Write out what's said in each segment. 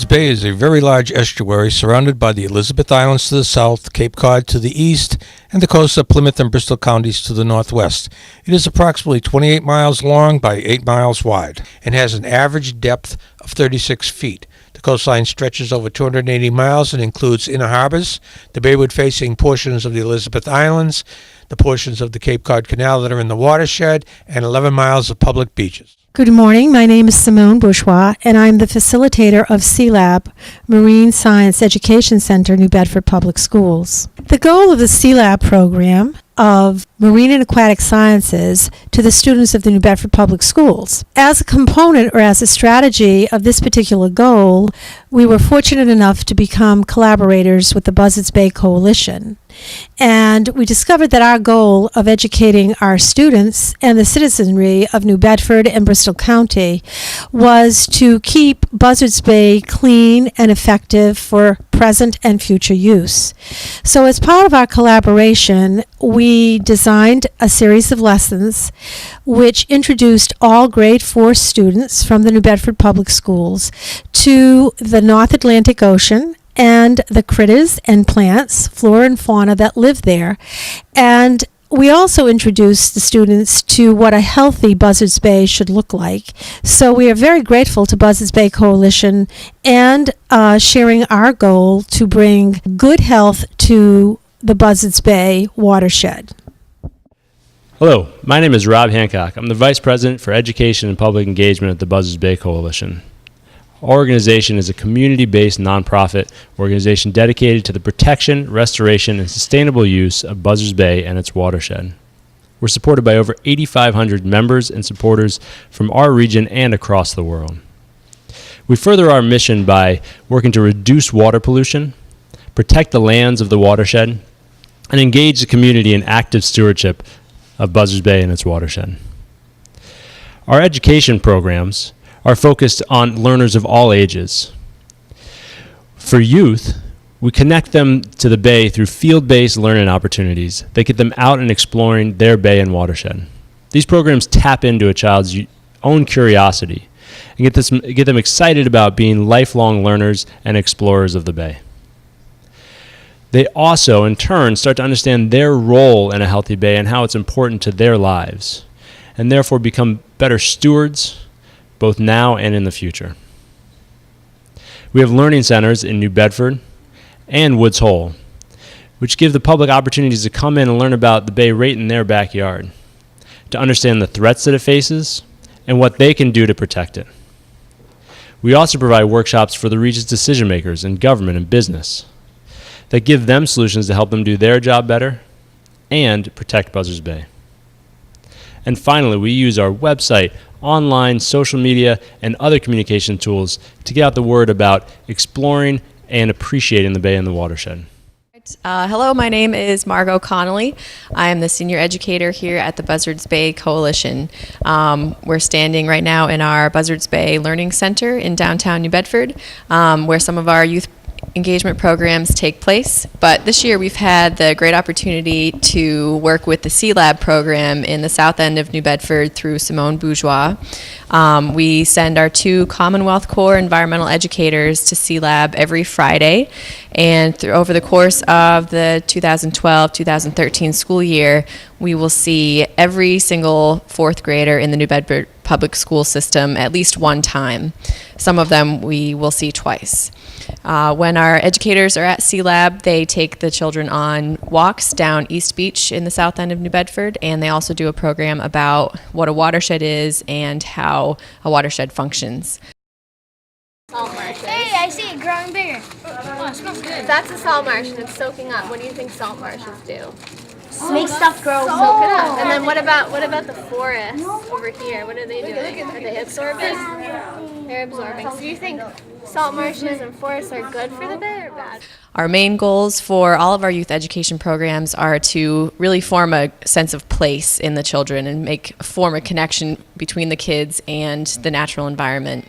Bay is a very large estuary surrounded by the Elizabeth Islands to the south, Cape Cod to the east, and the coast of Plymouth and Bristol counties to the northwest. It is approximately 28 miles long by 8 miles wide and has an average depth of 36 feet. The coastline stretches over 280 miles and includes inner harbors, the bayward-facing portions of the Elizabeth Islands, the portions of the Cape Cod Canal that are in the watershed, and 11 miles of public beaches. Good morning. My name is Simone Bourgeois, and I'm the facilitator of CLAB, Marine Science Education Center, New Bedford Public Schools. The goal of the CLAB program of Marine and Aquatic Sciences to the students of the New Bedford Public Schools. As a component or as a strategy of this particular goal, we were fortunate enough to become collaborators with the BUZZARDS Bay Coalition. And we discovered that our goal of educating our students and the citizenry of New Bedford and Bristol County was to keep Buzzards Bay clean and effective for present and future use. So as part of our collaboration, we designed a series of lessons which introduced all grade 4 students from the New Bedford Public Schools to the North Atlantic Ocean and the critters and plants, flora and fauna that live there. And we also introduced the students to what a healthy Buzzards Bay should look like. So we are very grateful to Buzzards Bay Coalition and sharing our goal to bring good health to the Buzzards Bay watershed. Hello, my name is Rob Hancock. I'm the Vice President for Education and Public Engagement at the Buzzards Bay Coalition. Our organization is a community-based nonprofit organization dedicated to the protection, restoration, and sustainable use of Buzzards Bay and its watershed. We're supported by over 8,500 members and supporters from our region and across the world. We further our mission by working to reduce water pollution, protect the lands of the watershed, and engage the community in active stewardship of Buzzards Bay and its watershed. Our education programs are focused on learners of all ages. For youth, we connect them to the bay through field-based learning opportunities that get them out and exploring their bay and watershed. These programs tap into a child's own curiosity and get them excited about being lifelong learners and explorers of the bay. They also, in turn, start to understand their role in a healthy bay and how it's important to their lives, and therefore become better stewards both now and in the future. We have learning centers in New Bedford and Woods Hole, which give the public opportunities to come in and learn about the bay right in their backyard, to understand the threats that it faces and what they can do to protect it. We also provide workshops for the region's decision makers in government and business that give them solutions to help them do their job better and protect Buzzards Bay. And finally, we use our website, online, social media, and other communication tools to get out the word about exploring and appreciating the bay and the watershed. Hello, my name is Margot Connolly. I am the senior educator here at the Buzzards Bay Coalition. We're standing right now in our Buzzards Bay Learning Center in downtown New Bedford, where some of our youth engagement programs take place, but this year we've had the great opportunity to work with the CLAB program in the south end of New Bedford through Simone Bourgeois. We send our 2 Commonwealth Corps environmental educators to CLAB every Friday, and over the course of the 2012-2013 school year, we will see every single 4th grader in the New Bedford public school system at least one time. Some of them we will see twice. When our educators are at CLAB, they take the children on walks down East Beach in the south end of New Bedford, and they also do a program about what a watershed is and how a watershed functions. Salt marshes. Hey, I see it growing bigger. Oh, it smells good. That's a salt marsh and it's soaking up. What do you think salt marshes do? Make stuff grow. Soak it up. And then what about the forest over here? What are they doing? Are they absorbing? They're absorbing. So do you think salt marshes and forests are good for the bay or bad? Our main goals for all of our youth education programs are to really form a sense of place in the children and form a connection between the kids and the natural environment.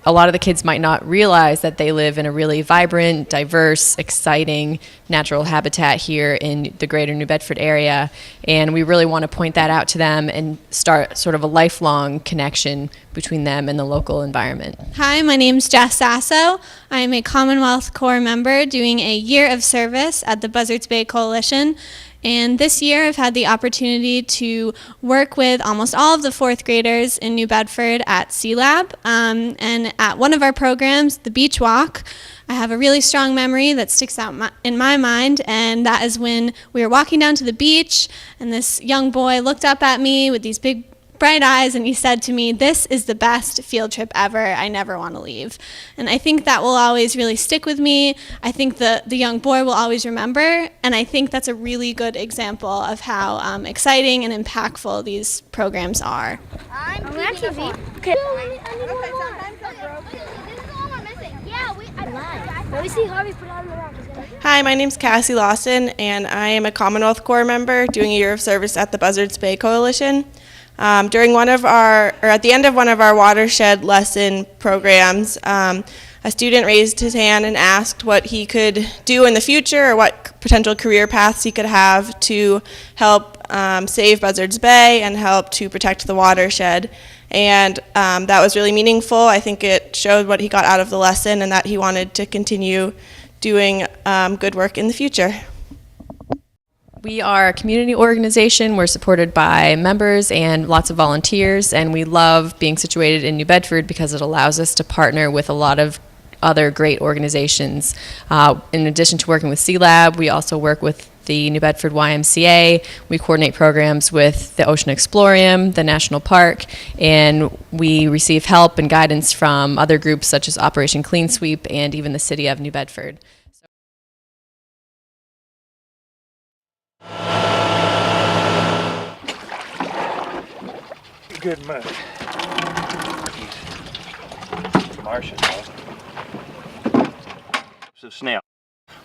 a lot of the kids might not realize that they live in a really vibrant, diverse, exciting natural habitat here in the greater New Bedford area. And we really want to point that out to them and start sort of a lifelong connection between them and the local environment. Hi, my name's Jess Sasso. I'm a Commonwealth Corps member doing a year of service at the BUZZARDS Bay Coalition. And this year I've had the opportunity to work with almost all of the fourth graders in New Bedford at CLAB. And at one of our programs, the Beach Walk, I have a really strong memory that sticks out in my mind, and that is when we were walking down to the beach and this young boy looked up at me with these big bright eyes and he said to me, "This is the best field trip ever. I never want to leave." And I think that will always really stick with me. I think the young boy will always remember, and I think that's a really good example of how exciting and impactful these programs are. I'm on TV. Okay. Hi, my name's Cassie Lawson, and I am a Commonwealth Corps member doing a year of service at the BUZZARDS Bay Coalition. At the end of one of our watershed lesson programs, a student raised his hand and asked what he could do in the future or what potential career paths he could have to help save BUZZARDS Bay and help to protect the watershed. And that was really meaningful. I think it showed what he got out of the lesson and that he wanted to continue doing good work in the future. We are a community organization. We're supported by members and lots of volunteers, and we love being situated in New Bedford because it allows us to partner with a lot of other great organizations. In addition to working with CLAB, we also work with the New Bedford YMCA. We coordinate programs with the Ocean Explorium, the National Park, and we receive help and guidance from other groups such as Operation Clean Sweep and even the City of New Bedford. Good mud. Marshes, it's a snail.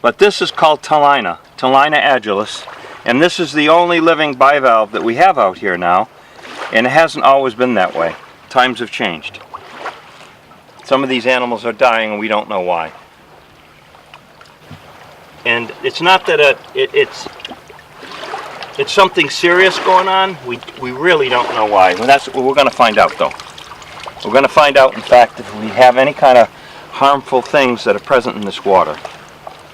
But this is called Talina agilis, and this is the only living bivalve that we have out here now, and it hasn't always been that way. Times have changed. Some of these animals are dying and we don't know why. And it's not that it's something serious going on. We really don't know why. And that's what we're going to find out, though. We're going to find out, in fact, if we have any kind of harmful things that are present in this water,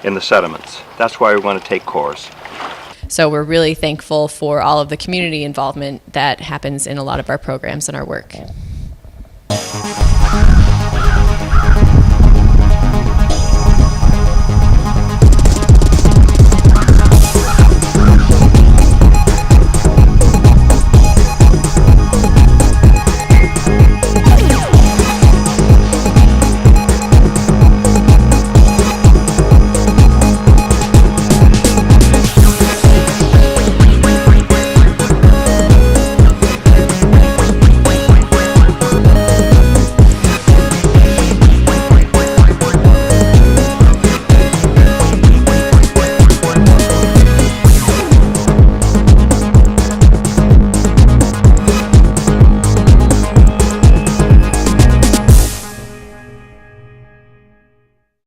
in the sediments. That's why we're going to take cores. So we're really thankful for all of the community involvement that happens in a lot of our programs and our work.